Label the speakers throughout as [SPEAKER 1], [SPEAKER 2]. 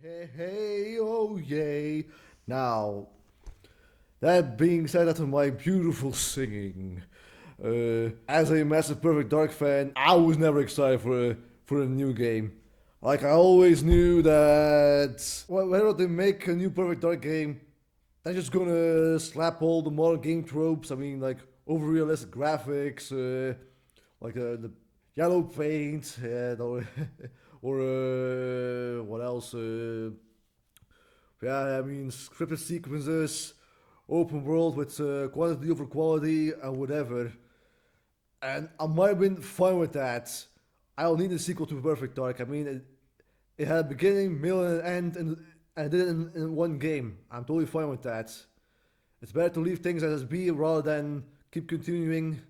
[SPEAKER 1] Hey, hey, oh yay. Now, that being said, after my beautiful singing, as a massive Perfect Dark fan, I was never excited for a new game. Like, I always knew that whenever they make a new Perfect Dark game, they're just gonna slap all the modern game tropes. I mean, like, over realistic graphics, like the yellow paint, or what else? Yeah, I mean, scripted sequences, open world with quantity over quality, and whatever. And I might have been fine with that. I don't need a sequel to Perfect Dark. I mean, it had a beginning, middle, and an end, and it did it in one game. I'm totally fine with that. It's better to leave things as be rather than keep continuing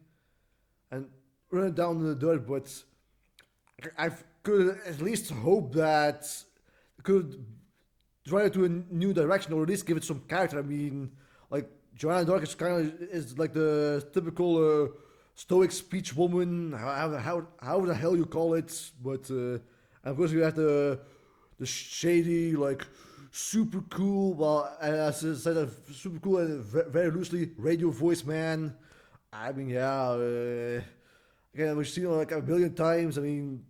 [SPEAKER 1] and run it down in the dirt. But I could at least hope that it could try it to a new direction or at least give it some character. I mean, like Joanna Dark is kind of is like the typical stoic speech woman, how the hell you call it, but and of course you have the shady like super cool, well as I said, super cool and very loosely radio voice man. I mean, yeah. Again, we've seen it like a million times. I mean,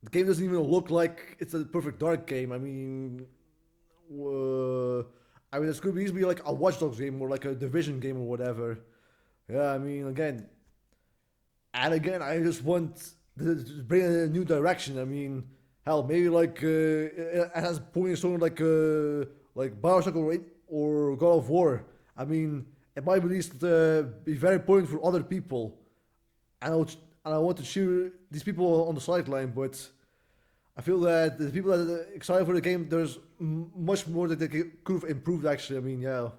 [SPEAKER 1] the game doesn't even look like it's a Perfect Dark game. I mean, it's could easily be like a Watch Dogs game or like a Division game or whatever. Yeah, I mean, again, I just want to bring it in a new direction. I mean, hell, maybe like it has pointing something like Bioshock or God of War. I mean, it might at least be very important for other people. And I want to cheer these people on the sideline, but I feel that the people that are excited for the game, there's much more that they could have improved. Actually, I mean, yeah.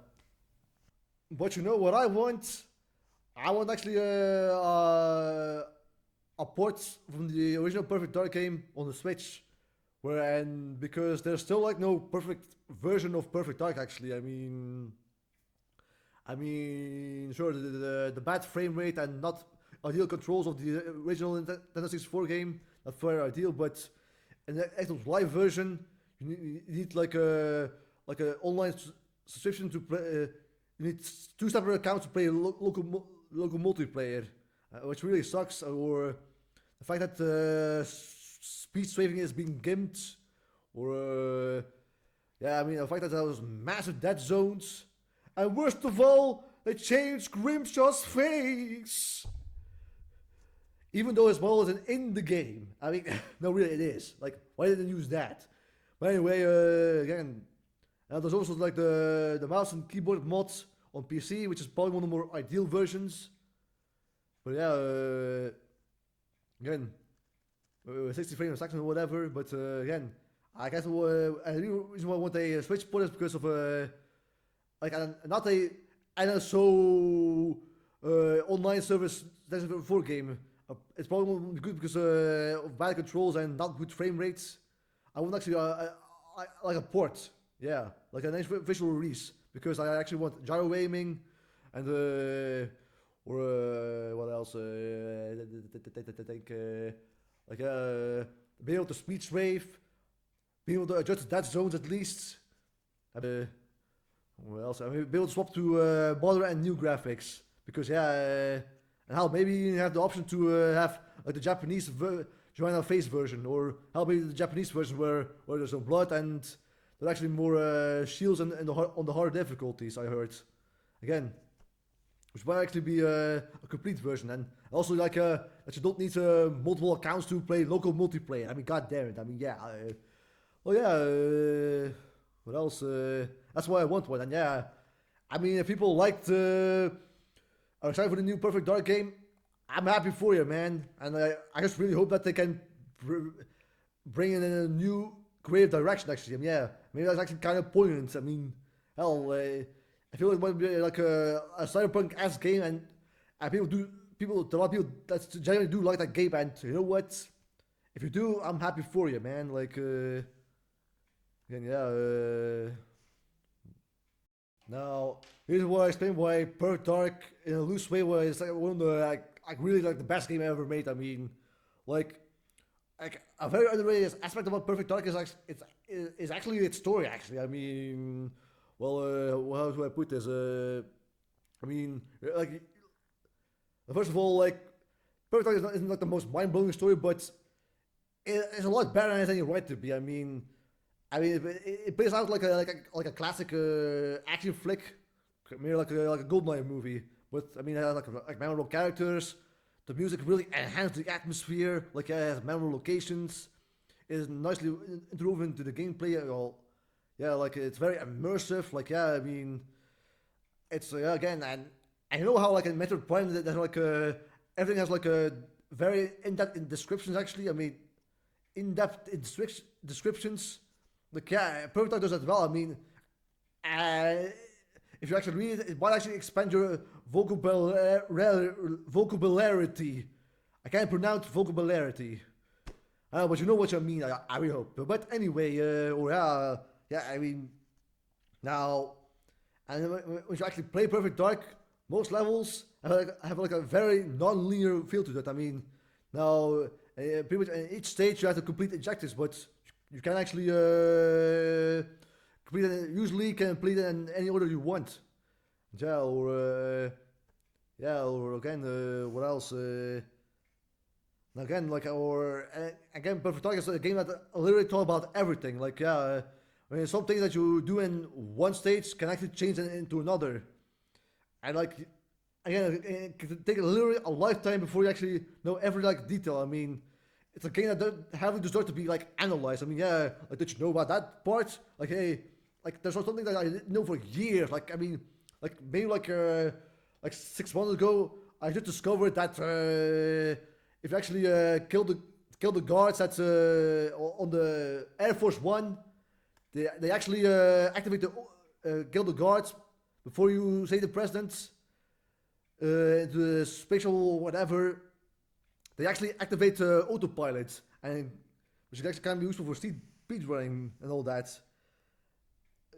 [SPEAKER 1] But you know what I want? I want actually a port from the original Perfect Dark game on the Switch, where and because there's still like no perfect version of Perfect Dark. Actually, sure, the bad frame rate and not ideal controls of the original Nintendo 64 game, not very ideal, but in the actual live version, you need like a online subscription to play. You need two separate accounts to play local multiplayer, which really sucks. Or the fact that speed strafing is being gimped, or yeah, I mean the fact that there was massive dead zones, and worst of all, they changed Grimshaw's face. Even though his model isn't in the game. I mean, no, really, it is. Like, why didn't they use that? But anyway, again, there's also like the mouse and keyboard mods on PC, which is probably one of the more ideal versions. But yeah, again, 60 frames per second or whatever. But again, I guess the reason why I want a Switch port is because of like not a NSO online service that's for game. It's probably good because of bad controls and not good frame rates. I want actually like a port, yeah, like a nice visual release because I actually want gyro aiming and or what else? Like be able to speed strafe, be able to adjust dead zones at least. What else? I mean, be able to swap to modern and new graphics because yeah, and how maybe you have the option to have like the Japanese Joanna Face version, or how maybe the Japanese version where there's no blood and there are actually more shields in on the hard difficulties. I heard again, which might actually be a complete version, and also like that you don't need multiple accounts to play local multiplayer. I mean, god damn it. I mean, yeah. Well, yeah. What else? That's why I want one, and yeah. I mean, if people liked are excited for the new Perfect Dark game, I'm happy for you, man. And I just really hope that they can bring in a new creative direction, actually. I mean, yeah, maybe that's actually kind of poignant. I mean, hell, I feel it might be like a cyberpunk ass game, and a lot of people that genuinely do like that game. And you know what? If you do, I'm happy for you, man. Like, again, yeah. Now, here's what I explain why Perfect Dark in a loose way was like one of the like really like the best game I ever made. I mean, like like a very underrated aspect about Perfect Dark is actually is actually its story. Actually, I mean, well, how do I put this? I mean, like first of all, like Perfect Dark isn't like the most mind blowing story, but it's a lot better than it has any right to be. I mean, it plays out like a classic action flick, maybe like a Goldeneye movie. But I mean, it has like memorable characters. The music really enhanced the atmosphere. Like it has memorable locations. It is nicely interwoven into the gameplay. Well, yeah, like it's very immersive. Like yeah, I mean, it's again, and you know how like in Metroid Prime that like everything has like a very in-depth in descriptions. Actually, I mean, in-depth in descriptions. Like yeah, Perfect Dark does that well. I mean, uh, if you actually read it, it might actually expand your vocabulary. I can't pronounce vocabulary. But you know what I mean. I really hope. But anyway, or yeah. I mean, now, and when you actually play Perfect Dark, most levels have like a very non-linear feel to it. I mean, now pretty much in each stage you have to complete objectives, but you can actually complete it. Usually, can complete it in any order you want. Yeah, or again, what else? Again, like or again, Perfect Dark is a game that literally talk about everything. Like yeah, I mean, some things that you do in one stage can actually change into another, and like again, it can take literally a lifetime before you actually know every like detail. I mean, it's a game that don't having deserve to be like analyzed. I mean, yeah, like did you know about that part? Like hey, like there's something that I didn't know for years. Like I mean, like maybe like 6 months ago, I just discovered that if you actually kill the guards that's on the Air Force One, they actually activate the kill the guards before you say the president the special whatever. They actually activate autopilot, and which actually can be useful for speed running and all that.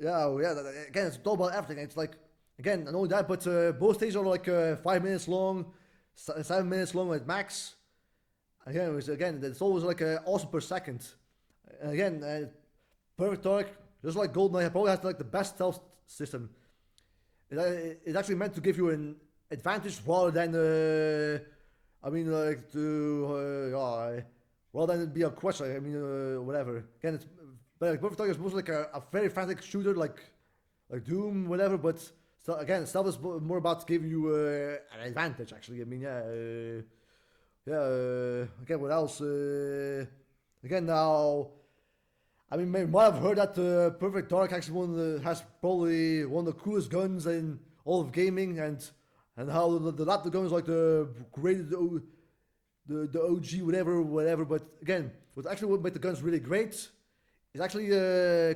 [SPEAKER 1] Yeah, oh, yeah. Again, it's all about everything. It's like again, not only that, but both stages are like 5 minutes long, 7 minutes long at max. Again, it's always like awesome per second. And again, Perfect Dark, just like GoldenEye, probably has like the best stealth system. It's actually meant to give you an advantage rather than, I mean, like to, rather than be a question. I mean, whatever. Again, it's but like Perfect Dark is mostly like a very frantic shooter, like Doom, whatever. But so, again, stealth is more about giving you an advantage. Actually, I mean, yeah. Yeah, again, what else? Again, now, I mean, you might have heard that Perfect Dark actually has probably one of the coolest guns in all of gaming, and how the laptop gun is like the greatest, the OG, whatever. But again, what actually would make the guns really great is actually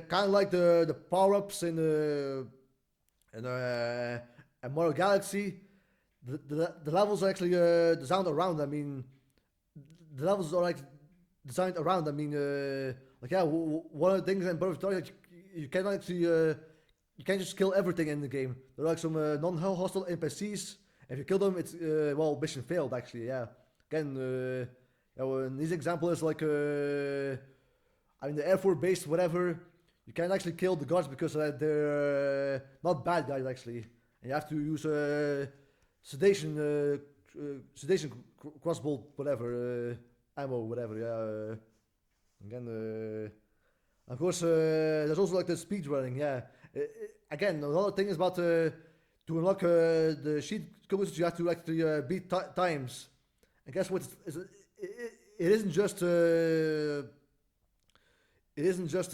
[SPEAKER 1] kind of like the power ups in Mario Galaxy. The levels are actually designed around. I mean, the levels are like designed around. I mean, like yeah, one of the things in Perfect Dark, like, you can actually you can't just kill everything in the game. There are like some non-hostile NPCs. If you kill them, it's well, mission failed. Actually, yeah. Again, an easy example is like I mean the Air Force base, whatever. You can't actually kill the guards because they're not bad guys actually, and you have to use sedation, sedation crossbow, whatever, ammo, whatever. Yeah. Again, of course, there's also like the speed running. Yeah. Again, another thing is about to unlock the cheat codes. You have to actually beat times. And guess what? It isn't just. It isn't just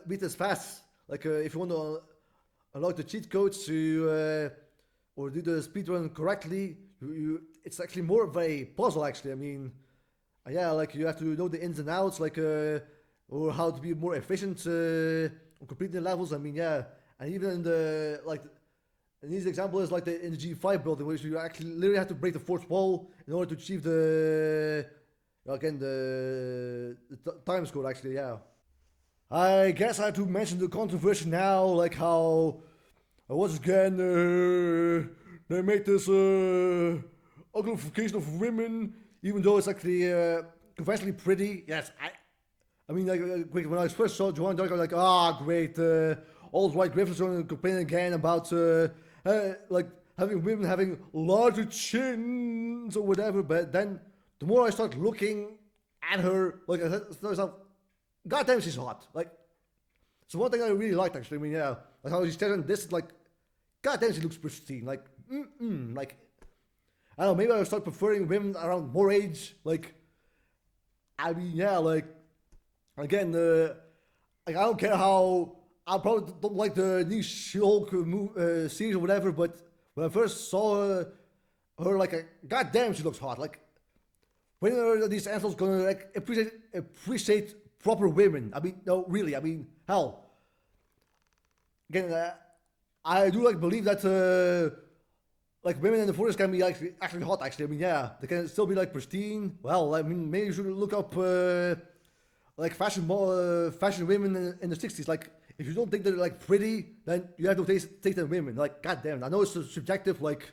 [SPEAKER 1] beat as fast. Like if you want to unlock the cheat codes to or do the speedrun correctly, it's actually more of a puzzle. Actually, I mean, yeah, like you have to know the ins and outs, like or how to be more efficient on completing the levels. I mean, yeah, and even in the like, an easy example is like in the G5 building, which you actually literally have to break the fourth wall in order to achieve the again the time score. Actually, yeah. I guess I have to mention the controversy now, like how once again they made this uglification of women, even though it's actually conventionally pretty. Yes, I mean, like when I first saw Joanna Dark, I was like, ah, great. All white Griffins are complaining again about like having women having larger chins or whatever. But then the more I start looking at her, like I said to myself, God damn, she's hot. Like, so one thing I really liked actually. I mean, yeah, like how she stared on this, like, God damn, she looks pristine. Like, like, I don't know, maybe I'll start preferring women around more age. Like, I mean, yeah, like, again, like I don't care how I probably don't like the new She-Hulk series or whatever, but when I first saw her like, goddamn, she looks hot. Like, when are these assholes gonna like appreciate proper women? I mean, no, really. I mean, hell. Again, I do like believe that like women in the forest can be actually hot. Actually, I mean, yeah, they can still be like pristine. Well, I mean, maybe you should look up like fashion women in the 60s. Like, if you don't think they're like pretty, then you have to take them women. Like, goddamn, I know it's subjective. Like,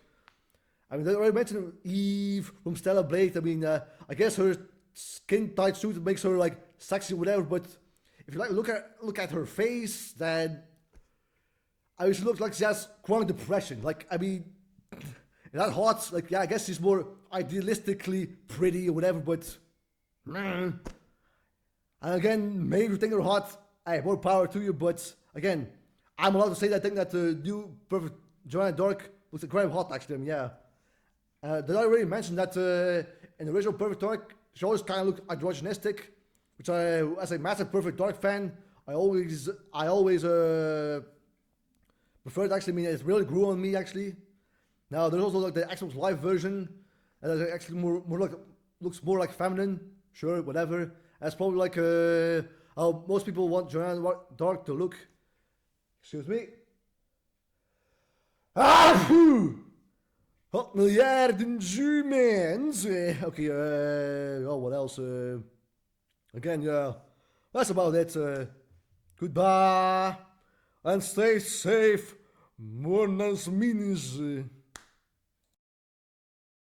[SPEAKER 1] I mean, they already mentioned Eve from Stella Blade. I mean, I guess her skin tight suit makes her like sexy, or whatever. But if you like look at her face, then I mean, she looks like she has chronic depression. Like, I mean, that hot. Like, yeah, I guess she's more idealistically pretty or whatever. But and again, maybe you think they're hot. Hey, more power to you. But again, I'm allowed to say that I think that the new perfect Joanna Dark looks incredibly hot. Actually, I mean, yeah. Did I already mention that in the original Perfect Dark, she always kind of looked androgynistic, which as a massive Perfect Dark fan, I always preferred. Actually, I mean, it really grew on me actually. Now there's also like the Xbox Live version, and that's actually more like looks more like feminine. Sure, whatever. That's probably like how most people want Joanna Dark to look. Excuse me. Ah! Wat miljarden mensen. Okay, oh, what else? Again, yeah, that's about it. Goodbye, and stay safe. Buenas minis.